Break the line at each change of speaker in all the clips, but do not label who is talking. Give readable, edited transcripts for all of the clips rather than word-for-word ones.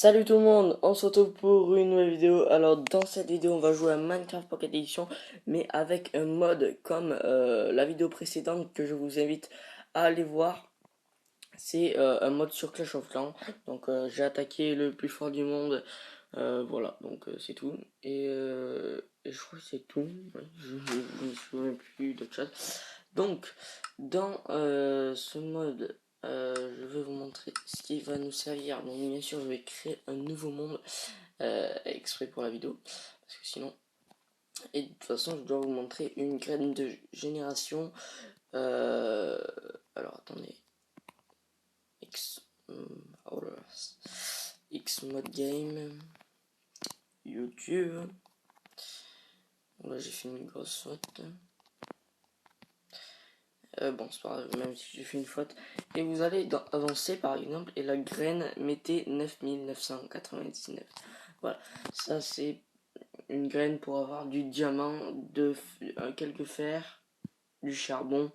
Salut tout le monde, on se retrouve pour une nouvelle vidéo. Alors dans cette vidéo on va jouer à Minecraft Pocket Edition, mais avec un mode comme la vidéo précédente que je vous invite à aller voir. C'est un mode sur Clash of Clans. Donc j'ai attaqué le plus fort du monde. Voilà, donc c'est tout. Et je crois que c'est tout. Ouais, je ne me souviens plus d'autre chose. Donc dans ce mode, je vais vous montrer ce qui va nous servir. Donc bien sûr je vais créer un nouveau monde exprès pour la vidéo. Parce que sinon... Et de toute façon je dois vous montrer une graine de génération. Euh, alors attendez. X, oh là là. X mode game, YouTube. Là j'ai fait une grosse faute. Bon c'est pas grave, même si j'ai fait une faute. Et vous allez dans avancer par exemple, et la graine mettez 9999. Voilà, ça c'est une graine pour avoir du diamant, quelques fers, du charbon.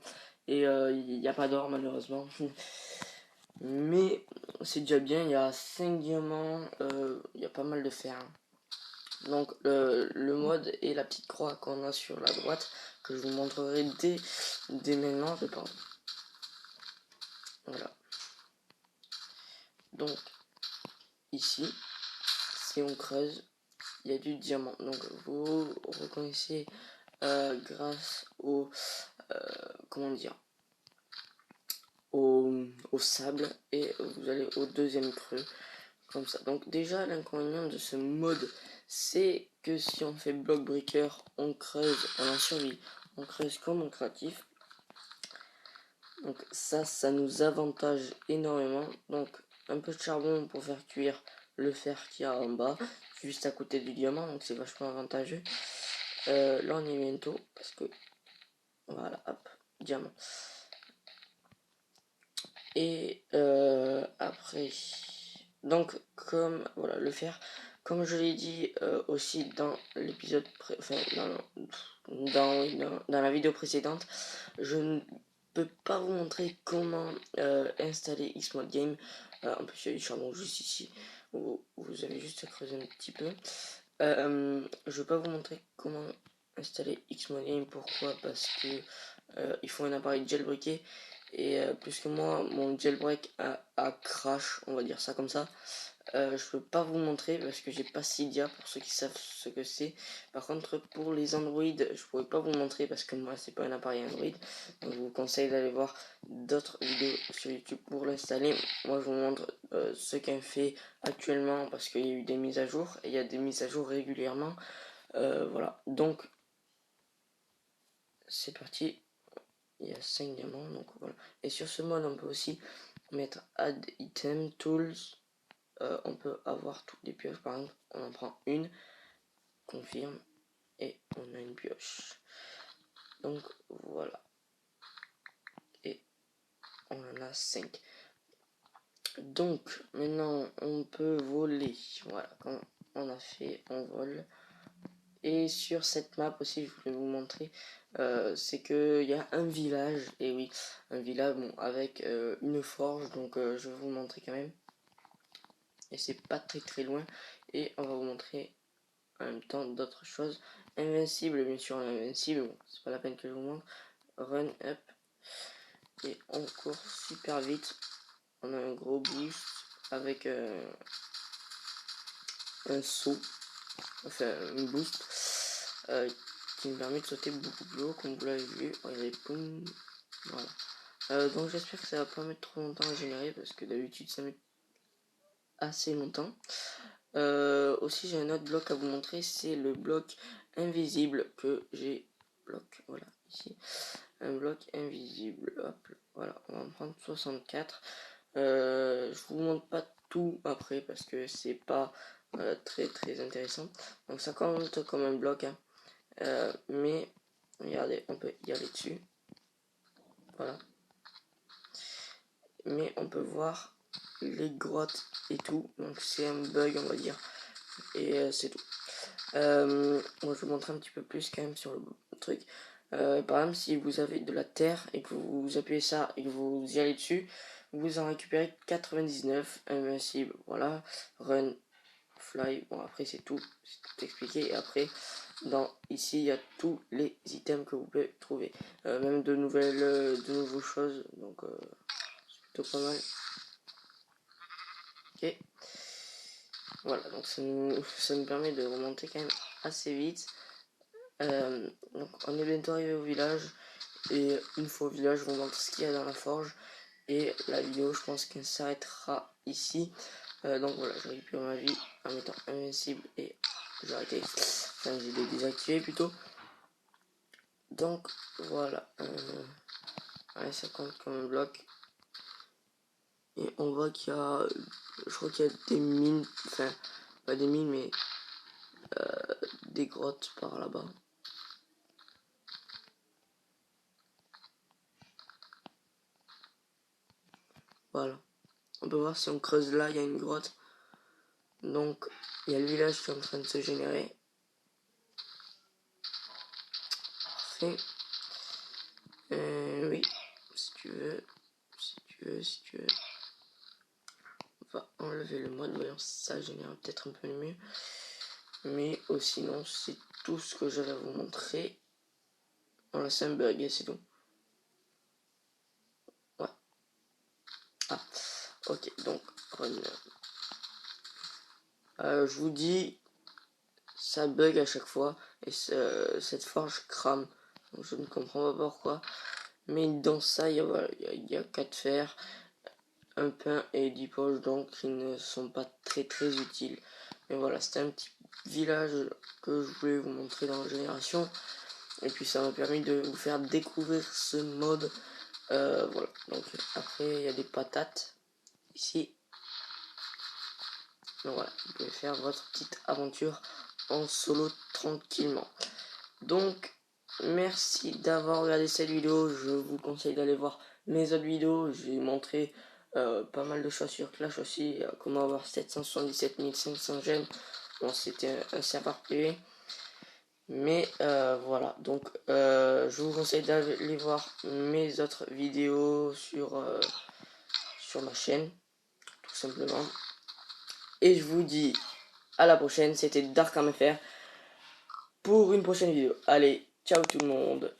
Et il n'y a pas d'or malheureusement. Mais c'est déjà bien, il y a 5 diamants, il y a pas mal de fer. Donc le mode et la petite croix qu'on a sur la droite, que je vous montrerai dès maintenant, je pense. Voilà. Donc ici, si on creuse, il y a du diamant. Donc vous reconnaissez grâce au comment dire, au sable, et vous allez au deuxième creux. Comme ça. Donc déjà l'inconvénient de ce mode, c'est que si on fait bloc breaker, on creuse, on en survie, on creuse comme en créatif. Donc ça nous avantage énormément. Donc un peu de charbon pour faire cuire le fer qu'il y a en bas, juste à côté du diamant, donc c'est vachement avantageux. Là on y est bientôt, parce que voilà, hop, diamant. Et après, donc comme voilà le fer, comme je l'ai dit aussi dans l'épisode, enfin dans la vidéo précédente, je ne peux pas vous montrer comment installer Xmode Game. En plus il y a du charbon juste ici, où vous avez juste à creuser un petit peu. Je ne vais pas vous montrer comment installer Xmode Game. Pourquoi? Parce que il faut un appareil jailbreaké. Et plus que moi, mon jailbreak a crash, on va dire ça comme ça. Je peux pas vous montrer parce que j'ai pas Cydia, pour ceux qui savent ce que c'est. Par contre, pour les Android, je pourrais pas vous montrer parce que moi c'est pas un appareil Android. Donc je vous conseille d'aller voir d'autres vidéos sur YouTube pour l'installer. Moi je vous montre ce qu'un fait actuellement parce qu'il y a eu des mises à jour et il y a des mises à jour régulièrement. Voilà, donc c'est parti. Il y a 5 diamants, donc voilà. Et sur ce mode, on peut aussi mettre Add Item, Tools. On peut avoir toutes les pioches, par exemple, on en prend une, confirme, et on a une pioche. Donc voilà. Et on en a 5. Donc maintenant, on peut voler. Voilà, quand on a fait, on vole. Et sur cette map aussi, je voulais vous montrer, c'est qu'il y a un village, et oui, un village bon, avec une forge, donc je vais vous montrer quand même. Et c'est pas très loin, et on va vous montrer en même temps d'autres choses. Invincible, bien sûr, invincible, bon, c'est pas la peine que je vous montre. Run up, et on court super vite. On a un gros boost avec un saut, enfin un boost. Qui me permet de sauter beaucoup plus haut, comme vous l'avez vu. Regardez, boum, voilà. Donc j'espère que ça va pas mettre trop longtemps à générer, parce que d'habitude ça met assez longtemps. Aussi j'ai un autre bloc à vous montrer, c'est le bloc invisible que j'ai. Bloc, voilà, ici. Un bloc invisible. Hop, voilà, on va en prendre 64. Je vous montre pas tout après parce que c'est pas très intéressant. Donc ça compte comme un bloc, hein. Mais regardez, on peut y aller dessus, voilà, mais on peut voir les grottes et tout, donc c'est un bug on va dire, et c'est tout. Moi je vais vous montrer un petit peu plus quand même sur le truc. Par exemple, si vous avez de la terre et que vous appuyez ça et que vous y allez dessus, vous en récupérez 99, invincible, voilà, run, fly, bon après c'est tout expliqué, et après ici il y a tous les items que vous pouvez trouver, même de nouveaux choses, donc c'est plutôt pas mal. Ok, voilà, donc ça nous permet de remonter quand même assez vite. Donc on est bientôt arrivé au village, et une fois au village on montre ce qu'il y a dans la forge, et la vidéo je pense qu'elle s'arrêtera ici. Donc voilà, je récupère ma vie en mettant invincible, et j'ai arrêté, enfin j'ai désactivé plutôt. Donc voilà, allez, ça compte comme un bloc, et on voit qu'il y a, je crois qu'il y a des mines, enfin pas des mines mais des grottes par là-bas. Voilà, on peut voir si on creuse là, il y a une grotte. Donc il y a le village qui est en train de se générer. Parfait. Oui, si tu veux, on va enlever le mode voyance, ça génère peut-être un peu mieux. Mais sinon c'est tout ce que j'avais à vous montrer. Voilà, c'est un bug et c'est tout. Ouais. Ah, ok, donc run. Je vous dis, ça bug à chaque fois, et cette forge crame. Donc je ne comprends pas pourquoi. Mais dans ça, il y a 4 fers, un pain et 10 poches, donc ils ne sont pas très utiles. Mais voilà, c'était un petit village que je voulais vous montrer dans la génération. Et puis ça m'a permis de vous faire découvrir ce mode. Voilà, donc après il y a des patates ici. Donc voilà, vous pouvez faire votre petite aventure en solo tranquillement. Donc merci d'avoir regardé cette vidéo. Je vous conseille d'aller voir mes autres vidéos. J'ai montré pas mal de choses sur Clash aussi, comment avoir 777 500 gemmes. Bon, c'était un serveur privé. Mais voilà, donc je vous conseille d'aller voir mes autres vidéos sur ma chaîne, tout simplement. Et je vous dis à la prochaine, c'était DarkArmFR pour une prochaine vidéo. Allez, ciao tout le monde.